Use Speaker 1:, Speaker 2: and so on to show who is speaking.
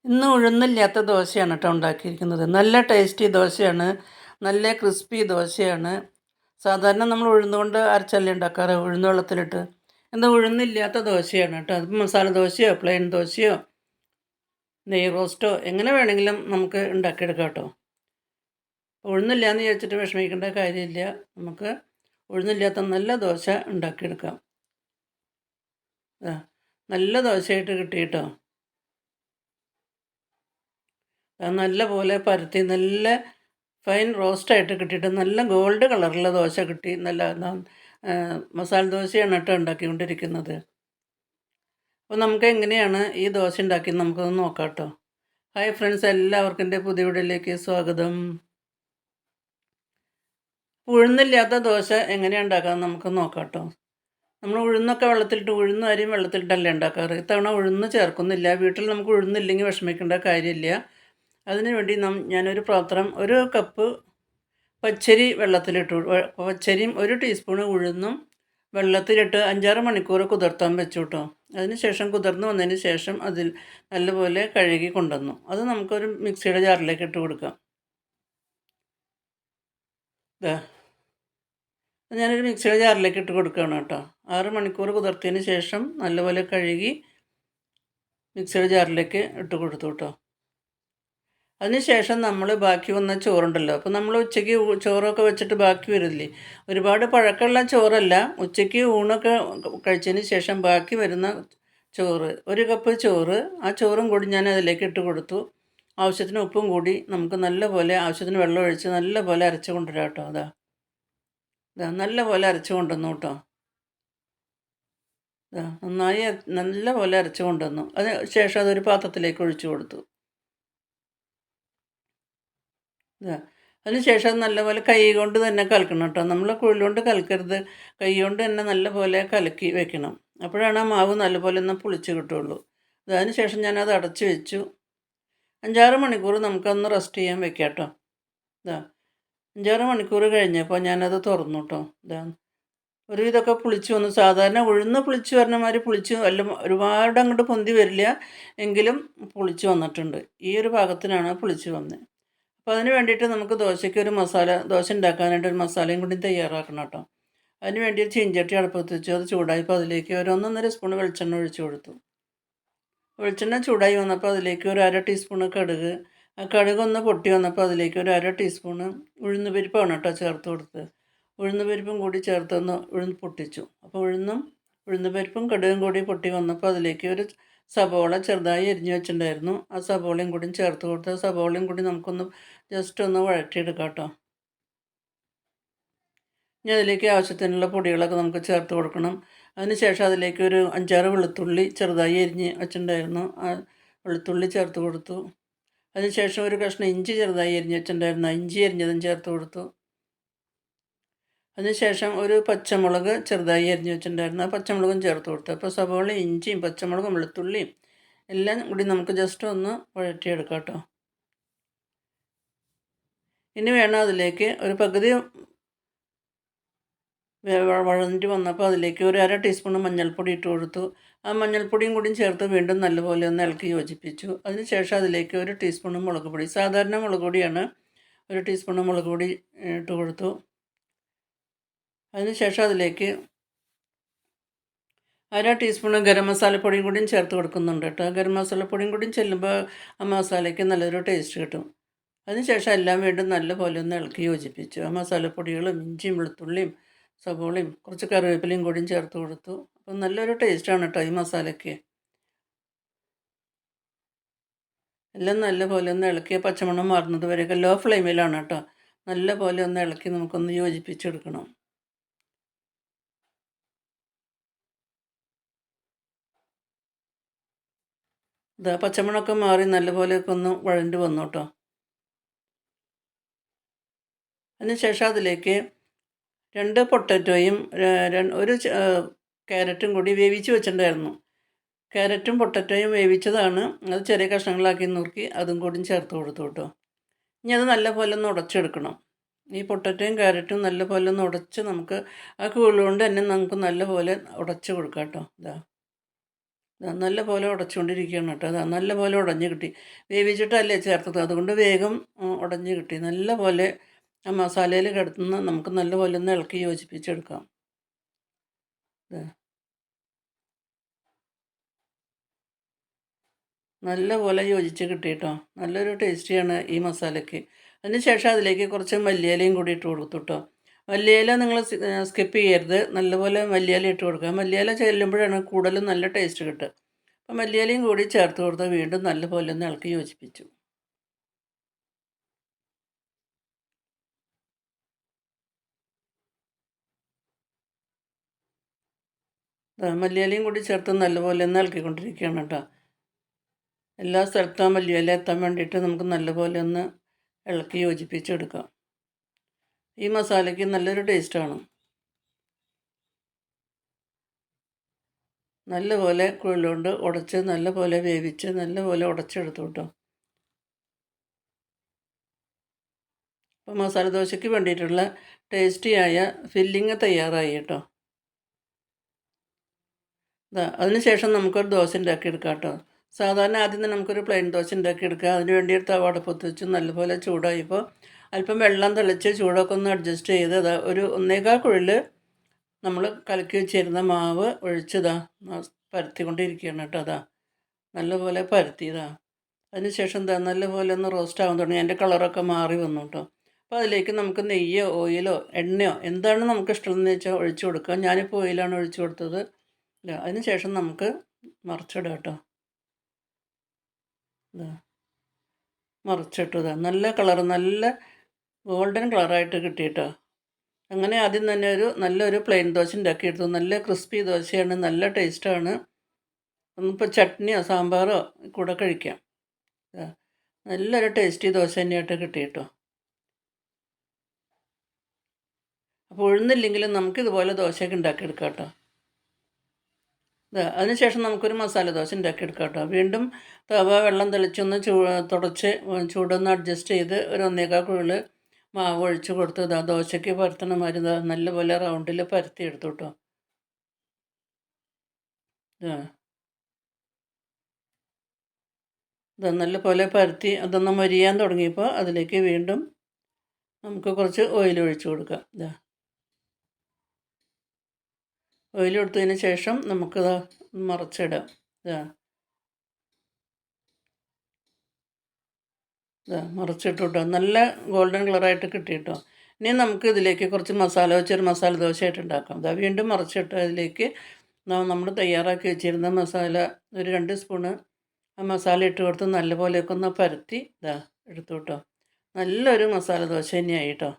Speaker 1: ഇന്ന് ഉഴുന്നില്ലാത്ത ദോശയാണ് കേട്ടോ ഉണ്ടാക്കിയിരിക്കുന്നത്. നല്ല ടേസ്റ്റി ദോശയാണ്. നല്ല ക്രിസ്പി ദോശയാണ്. സാധാരണ നമ്മൾ ഉഴുന്ന് കൊണ്ട് അരച്ചല്ലേ ഉണ്ടാക്കാറ്, ഉഴുന്ന് വെള്ളത്തിലിട്ട്. എന്താ ഉഴുന്നില്ലാത്ത ദോശയാണ് കേട്ടോ. അത് മസാല ദോശയോ പ്ലെയിൻ ദോശയോ നെയ് റോസ്റ്റോ എങ്ങനെ വേണമെങ്കിലും നമുക്ക് ഉണ്ടാക്കിയെടുക്കാം കേട്ടോ. ഉഴുന്നില്ലാന്ന് വിചാരിച്ചിട്ട് വിഷമിക്കേണ്ട കാര്യമില്ല. നമുക്ക് ഉഴുന്നില്ലാത്ത നല്ല ദോശ ഉണ്ടാക്കിയെടുക്കാം. നല്ല ദോശയായിട്ട് കിട്ടി കേട്ടോ. നല്ല പോലെ പരത്തി നല്ല ഫൈൻ റോസ്റ്റായിട്ട് കിട്ടിയിട്ട് നല്ല ഗോൾഡ് കളറുള്ള ദോശ കിട്ടി. നല്ല മസാല ദോശയാണ് കേട്ടോ ഉണ്ടാക്കിക്കൊണ്ടിരിക്കുന്നത്. അപ്പോൾ നമുക്ക് എങ്ങനെയാണ് ഈ ദോശ ഉണ്ടാക്കിയത് നമുക്കൊന്ന് നോക്കാം കേട്ടോ. ഹായ് ഫ്രണ്ട്സ്, എല്ലാവർക്കും എൻ്റെ പുതിയ വീഡിയോയിലേക്ക് സ്വാഗതം. ഉഴുന്നില്ലാത്ത ദോശ എങ്ങനെയാണ് ഉണ്ടാക്കാമെന്ന് നമുക്ക് നോക്കാം കേട്ടോ. നമ്മൾ ഉഴുന്നൊക്കെ വെള്ളത്തിലിട്ട് ഉഴുന്നും അരിയും വെള്ളത്തിലിട്ടല്ലേ ഉണ്ടാക്കാറ്. ഇത്തവണ ഉഴുന്ന് ചേർക്കുന്നില്ല. വീട്ടിൽ നമുക്ക് ഉഴുന്നില്ലെങ്കിൽ വിഷമിക്കേണ്ട കാര്യമില്ല. അതിനു വേണ്ടി ഞാനൊരു പാത്രം 1 കപ്പ് പച്ചരി വെള്ളത്തിലിട്ടു. പച്ചരിയും 1 ടീസ്പൂണ് ഉഴുന്നും വെള്ളത്തിലിട്ട് 5-6 മണിക്കൂർ കുതിർത്താൻ വെച്ചു കേട്ടോ. അതിന് ശേഷം കുതിർന്ന് വന്നതിന് ശേഷം അതിൽ നല്ലപോലെ കഴുകി കൊണ്ടുവന്നു. അത് നമുക്കൊരു മിക്സിയുടെ ജാറിലേക്ക് ഇട്ട് കൊടുക്കാം. ഞാനൊരു മിക്സിയുടെ ജാറിലേക്ക് ഇട്ട് കൊടുക്കുകയാണ് കേട്ടോ. 6 മണിക്കൂർ കുതിർത്തതിന് ശേഷം നല്ലപോലെ കഴുകി മിക്സിയുടെ ജാറിലേക്ക് ഇട്ട് കൊടുത്തു കേട്ടോ. അതിനുശേഷം നമ്മൾ ബാക്കി വന്ന ചോറുണ്ടല്ലോ, അപ്പോൾ നമ്മൾ ഉച്ചയ്ക്ക് ചോറൊക്കെ വെച്ചിട്ട് ബാക്കി വരില്ലേ, ഒരുപാട് പഴക്കമുള്ള ചോറല്ല, ഉച്ചയ്ക്ക് ഊണൊക്കെ കഴിച്ചതിന് ശേഷം ബാക്കി വരുന്ന ചോറ്, 1 കപ്പ് ചോറ്, ആ ചോറും കൂടി ഞാൻ അതിലേക്ക് ഇട്ട് കൊടുത്തു. ആവശ്യത്തിന് ഉപ്പും കൂടി നമുക്ക് നല്ലപോലെ ആവശ്യത്തിന് വെള്ളം ഒഴിച്ച് നല്ലപോലെ അരച്ച് കൊണ്ടുവരാം കേട്ടോ. നല്ലപോലെ അരച്ച് കൊണ്ടുവന്നു കേട്ടോ. നന്നായി നല്ലപോലെ അരച്ച് കൊണ്ടുവന്നു. അതിന് ശേഷം അതൊരു പാത്രത്തിലേക്ക് ഒഴിച്ചു കൊടുത്തു. അതിനുശേഷം നല്ലപോലെ കൈ കൊണ്ട് തന്നെ കലക്കണം കേട്ടോ. നമ്മൾ കുഴലുകൊണ്ട് കലക്കരുത്, കൈ കൊണ്ട് തന്നെ നല്ലപോലെ കലക്കി വെക്കണം. അപ്പോഴാണ് ആ മാവ് നല്ലപോലെ ഒന്ന് പുളിച്ച് കിട്ടുള്ളൂ. അതിനുശേഷം ഞാനത് അടച്ച് വെച്ചു. 5-6 മണിക്കൂർ നമുക്കൊന്ന് റെസ്റ്റ് ചെയ്യാൻ വെക്കാം കേട്ടോ. 5-6 മണിക്കൂർ കഴിഞ്ഞപ്പോൾ ഞാനത് തുറന്നു കേട്ടോ. ഒരുവിധമൊക്കെ പുളിച്ച് വന്നു. സാധാരണ ഉഴുന്ന് പുളിച്ച് വരുന്ന മാതിരി പുളിച്ച് ഒരുപാട് അങ്ങോട്ട് പൊന്തി വരില്ല, എങ്കിലും പുളിച്ച് വന്നിട്ടുണ്ട്. ഈ ഒരു പാകത്തിനാണ് പുളിച്ച് വന്നത്. അപ്പോൾ അതിന് വേണ്ടിയിട്ട് നമുക്ക് ദോശയ്ക്ക് ഒരു ദോശ ഉണ്ടാക്കാനായിട്ട് ഒരു മസാലയും കൂടി തയ്യാറാക്കണം കേട്ടോ. അതിന് വേണ്ടി ഒരു ചീഞ്ചട്ടി അടുപ്പത്ത് വെച്ചു. അത് ചൂടായപ്പോൾ അതിലേക്ക് ഒരു 1-1.5 സ്പൂൺ വെളിച്ചെണ്ണ ഒഴിച്ചു കൊടുത്തു. വെളിച്ചെണ്ണ ചൂടായി വന്നപ്പോൾ അതിലേക്ക് ഒരു 1/2 ടീസ്പൂണ് കടുക്, ആ കടുകൊന്ന് പൊട്ടി വന്നപ്പോൾ അതിലേക്ക് ഒരു 1/2 ടീസ്പൂണ് ഉഴുന്ന് പരിപ്പാണ് കേട്ടോ ചേർത്ത് കൊടുത്തത്. ഉഴുന്ന് പരിപ്പും കൂടി ചേർത്തൊന്ന് പൊട്ടിച്ചു. അപ്പോൾ ഉഴുന്ന് പരിപ്പും കടുകും കൂടി പൊട്ടി വന്നപ്പോൾ അതിലേക്ക് ഒരു സബോള ചെറുതായി എരിഞ്ഞ് വെച്ചിട്ടുണ്ടായിരുന്നു, ആ സബോളയും കൂടി ചേർത്ത് കൊടുത്ത് സബോളയും കൂടി നമുക്കൊന്ന് ജസ്റ്റ് ഒന്ന് വഴറ്റിയെടുക്കാം കേട്ടോ. ഇനി അതിലേക്ക് ആവശ്യത്തിനുള്ള പൊടികളൊക്കെ നമുക്ക് ചേർത്ത് കൊടുക്കണം. അതിനുശേഷം അതിലേക്ക് ഒരു 5-6 വെളുത്തുള്ളി ചെറുതായി എരിഞ്ഞ് വെച്ചിട്ടുണ്ടായിരുന്നു, ആ വെളുത്തുള്ളി ചേർത്ത് കൊടുത്തു. അതിനുശേഷം ഒരു കഷ്ണം ഇഞ്ചി ചെറുതായി എരിഞ്ഞ് വെച്ചിട്ടുണ്ടായിരുന്നു, ഇഞ്ചി എരിഞ്ഞതും ചേർത്ത് കൊടുത്തു. അതിനുശേഷം ഒരു പച്ചമുളക് ചെറുതായി എരിഞ്ഞ് വെച്ചിട്ടുണ്ടായിരുന്നു, ആ പച്ചമുളകും ചേർത്ത് കൊടുത്തു. അപ്പോൾ സവോള, ഇഞ്ചിയും പച്ചമുളകും വെളുത്തുള്ളിയും എല്ലാം കൂടി നമുക്ക് ജസ്റ്റ് ഒന്ന് വഴറ്റിയെടുക്കാം കേട്ടോ. ഇനി വേണം അതിലേക്ക് ഒരു പകുതി വഴഞ്ഞിട്ട് വന്നപ്പോൾ അതിലേക്ക് ഒരു 1/2 ടീസ്പൂൺ മഞ്ഞൾപ്പൊടി ഇട്ട് കൊടുത്തു. ആ മഞ്ഞൾപ്പൊടിയും കൂടിയും ചേർത്ത് വീണ്ടും നല്ലപോലെ ഒന്ന് ഇളക്കി യോജിപ്പിച്ചു. അതിനുശേഷം അതിലേക്ക് 1 ടീസ്പൂൺ മുളക് പൊടി, സാധാരണ മുളക് പൊടിയാണ്, 1 ടീസ്പൂൺ മുളക് പൊടി ഇട്ട് കൊടുത്തു. അതിനുശേഷം അതിലേക്ക് 1/2 ടീസ്പൂൺ ഗരം മസാലപ്പൊടിയും കൂടിയും ചേർത്ത് കൊടുക്കുന്നുണ്ട് കേട്ടോ. ഗരം മസാലപ്പൊടിയും കൂടിയും ചെല്ലുമ്പോൾ ആ മസാലയ്ക്ക് നല്ലൊരു ടേസ്റ്റ് കിട്ടും. അതിനുശേഷം എല്ലാം വീണ്ടും നല്ലപോലെ ഒന്ന് ഇളക്കി യോജിപ്പിച്ചു. ആ മസാലപ്പൊടികളും ഇഞ്ചിയും വെളുത്തുള്ളിയും സവോളയും കുറച്ച് കറിവേപ്പിലയും കൂടിയും ചേർത്ത് കൊടുത്തു. അപ്പം നല്ലൊരു ടേസ്റ്റാണ് കേട്ടോ ഈ മസാലയ്ക്ക്. എല്ലാം നല്ലപോലെ ഒന്ന് ഇളക്കി പച്ചമണം മാറുന്നത് വരെയൊക്കെ ലോ ഫ്ലെയിമിലാണ് കേട്ടോ. നല്ലപോലെ ഒന്ന് ഇളക്കി നമുക്കൊന്ന് യോജിപ്പിച്ചെടുക്കണം. പച്ചമണമൊക്കെ മാറി നല്ലപോലെയൊക്കെ ഒന്ന് വഴണ്ട് വന്നു കേട്ടോ. അതിനുശേഷം അതിലേക്ക് 2 പൊട്ടറ്റോയും 1 ക്യാരറ്റും കൂടി വേവിച്ച് വെച്ചിട്ടുണ്ടായിരുന്നു. ക്യാരറ്റും പൊട്ടറ്റോയും വേവിച്ചതാണ്, അത് ചെറിയ കഷ്ണങ്ങളാക്കി നുറുക്കി അതും കൂടി ചേർത്ത് കൊടുത്തു കേട്ടോ. ഇനി അത് നല്ലപോലെ ഒന്ന് ഉടച്ചെടുക്കണം. ഈ പൊട്ടറ്റോയും ക്യാരറ്റും നല്ലപോലെ ഒന്ന് ഉടച്ച് നമുക്ക് ആ കൂളുകൊണ്ട് തന്നെ നമുക്ക് നല്ലപോലെ ഉടച്ച് കൊടുക്കാം കേട്ടോ. നല്ല പോലെ ഉടച്ചുകൊണ്ടിരിക്കുകയാണ് കേട്ടോ. നല്ല പോലെ ഉടഞ്ഞ് കിട്ടി. വേവിച്ചിട്ടല്ലേ ചേർത്തത്, അതുകൊണ്ട് വേഗം ഉടഞ്ഞ് കിട്ടി. നല്ല പോലെ ആ മസാലയിൽ കിടന്ന് നമുക്ക് നല്ല പോലെ ഒന്ന് ഇളക്കി യോജിപ്പിച്ചെടുക്കാം. ദാ നല്ല പോലെ യോജിച്ച് കിട്ടി കേട്ടോ. നല്ലൊരു ടേസ്റ്റിയാണ് ഈ മസാലയ്ക്ക്. അതിന് ശേഷം അതിലേക്ക് കുറച്ച് മല്ലിയിലയും കൂടി ഇട്ട് കൊടുത്തു കേട്ടോ. മല്ലിയില നിങ്ങൾ സ്കിപ്പ് ചെയ്യരുത്. നല്ലപോലെ മല്ലിയില ഇട്ട് കൊടുക്കുക. മല്ലിയില ചെല്ലുമ്പോഴാണ് കൂടുതലും നല്ല ടേസ്റ്റ് കിട്ടുക. അപ്പോൾ മല്ലിയിലയും കൂടി ചേർത്ത് കൊടുത്ത് വീണ്ടും നല്ലപോലെ ഒന്ന് ഇളക്കി യോജിപ്പിച്ചു. മല്ലിയിലയും കൂടി ചേർത്ത് നല്ലപോലെ ഒന്ന് ഇളക്കിക്കൊണ്ടിരിക്കുകയാണ് കേട്ടോ. എല്ലാ സ്ഥലത്തും ആ മല്ലിയില എത്താൻ വേണ്ടിയിട്ട് നമുക്ക് നല്ലപോലെ ഒന്ന് ഇളക്കി യോജിപ്പിച്ചെടുക്കാം. ഈ മസാലയ്ക്ക് നല്ലൊരു ടേസ്റ്റാണ്. നല്ലപോലെ കുഴലുകൊണ്ട് ഉടച്ച് നല്ലപോലെ വേവിച്ച് നല്ലപോലെ ഉടച്ചെടുത്തു കേട്ടോ. അപ്പോൾ മസാല ദോശയ്ക്ക് വേണ്ടിയിട്ടുള്ള ടേസ്റ്റിയായ ഫില്ലിങ് തയ്യാറായി കേട്ടോ. അതിന് ശേഷം നമുക്കൊരു ദോശ ഉണ്ടാക്കിയെടുക്കാം കേട്ടോ. സാധാരണ ആദ്യം തന്നെ നമുക്കൊരു പ്ലെയിൻ ദോശ ഉണ്ടാക്കിയെടുക്കുക. അതിന് വേണ്ടി ഒരു തവ അടുപ്പത്ത് വെച്ച് നല്ലപോലെ ചൂടായപ്പോൾ അല്പം വെള്ളം തെളിച്ച് ചൂടൊക്കെ ഒന്ന് അഡ്ജസ്റ്റ് ചെയ്ത് ഒരു 1.25 കുഴൽ നമ്മൾ കലക്കി വെച്ചിരുന്ന മാവ് ഒഴിച്ചതാ പരത്തിക്കൊണ്ടിരിക്കുകയാണ് കേട്ടോ. നല്ലപോലെ പരത്തിയതാ. അതിന് ശേഷം നല്ലപോലെ ഒന്ന് റോസ്റ്റ് ആവാൻ തുടങ്ങി. അതിൻ്റെ കളറൊക്കെ മാറി വന്നു കേട്ടോ. അപ്പോൾ അതിലേക്ക് നമുക്ക് നെയ്യോ ഓയിലോ എണ്ണയോ എന്താണ് നമുക്ക് ഇഷ്ടമെന്ന് വെച്ചാൽ ഒഴിച്ചു കൊടുക്കാം. ഞാനിപ്പോൾ ഓയിലാണ് ഒഴിച്ചു കൊടുത്തത്. അതിന് ശേഷം നമുക്ക് മറിച്ചിടാം കേട്ടോ. മറിച്ചിട്ടതാ നല്ല കളർ, നല്ല ഗോൾഡൻ കളറായിട്ട് കിട്ടിയിട്ടോ. അങ്ങനെ ആദ്യം തന്നെ നല്ലൊരു പ്ലെയിൻ ദോശ ഉണ്ടാക്കിയെടുത്തു. നല്ല ക്രിസ്പി ദോശയാണ്, നല്ല ടേസ്റ്റാണ്. ഒന്നിപ്പോൾ ചട്നിയോ സാമ്പാറോ കൂടെ കഴിക്കാം. നല്ലൊരു ടേസ്റ്റി ദോശ തന്നെയായിട്ട് കിട്ടിയിട്ടോ. അപ്പോൾ ഉഴുന്നില്ലെങ്കിലും നമുക്കിതുപോലെ ദോശയൊക്കെ ഉണ്ടാക്കിയെടുക്കാം കേട്ടോ. അതിനുശേഷം നമുക്കൊരു മസാല ദോശ ഉണ്ടാക്കിയെടുക്കാം കേട്ടോ. വീണ്ടും തവ വെള്ളം തെളിച്ചൊന്ന് തുടച്ച് ചൂടൊന്ന് അഡ്ജസ്റ്റ് ചെയ്ത് ഒരു 1.25 കുഴൽ മാവ് ഒഴിച്ച് കൊടുത്ത് ദോശയ്ക്ക് പരത്തണ മാതിരി നല്ലപോലെ റൗണ്ടിൽ പരത്തി എടുത്തു കേട്ടോ. നല്ലപോലെ പരത്തി അതൊന്ന് മൊരിയാൻ തുടങ്ങിയപ്പോൾ അതിലേക്ക് വീണ്ടും നമുക്ക് കുറച്ച് ഓയിൽ ഒഴിച്ച് കൊടുക്കാം. ഓയിൽ കൊടുത്തതിന് ശേഷം നമുക്കിത് മറിച്ചിടാം. മറിച്ചിട്ട് കേട്ടോ. നല്ല ഗോൾഡൻ കളറായിട്ട് കിട്ടിയിട്ടോ. ഇനി നമുക്ക് ഇതിലേക്ക് കുറച്ച് മസാല വെച്ചൊരു മസാല ദോശയായിട്ട് ഉണ്ടാക്കാം. വീണ്ടും മറിച്ചിട്ട് അതിലേക്ക് നമ്മൾ തയ്യാറാക്കി വെച്ചിരുന്ന മസാല ഒരു 2 സ്പൂണ് ആ മസാല ഇട്ട് കൊടുത്ത് നല്ലപോലെയൊക്കെ ഒന്ന് പരത്തി എടുത്തു കേട്ടോ. നല്ലൊരു മസാല ദോശ തന്നെയായി കേട്ടോ.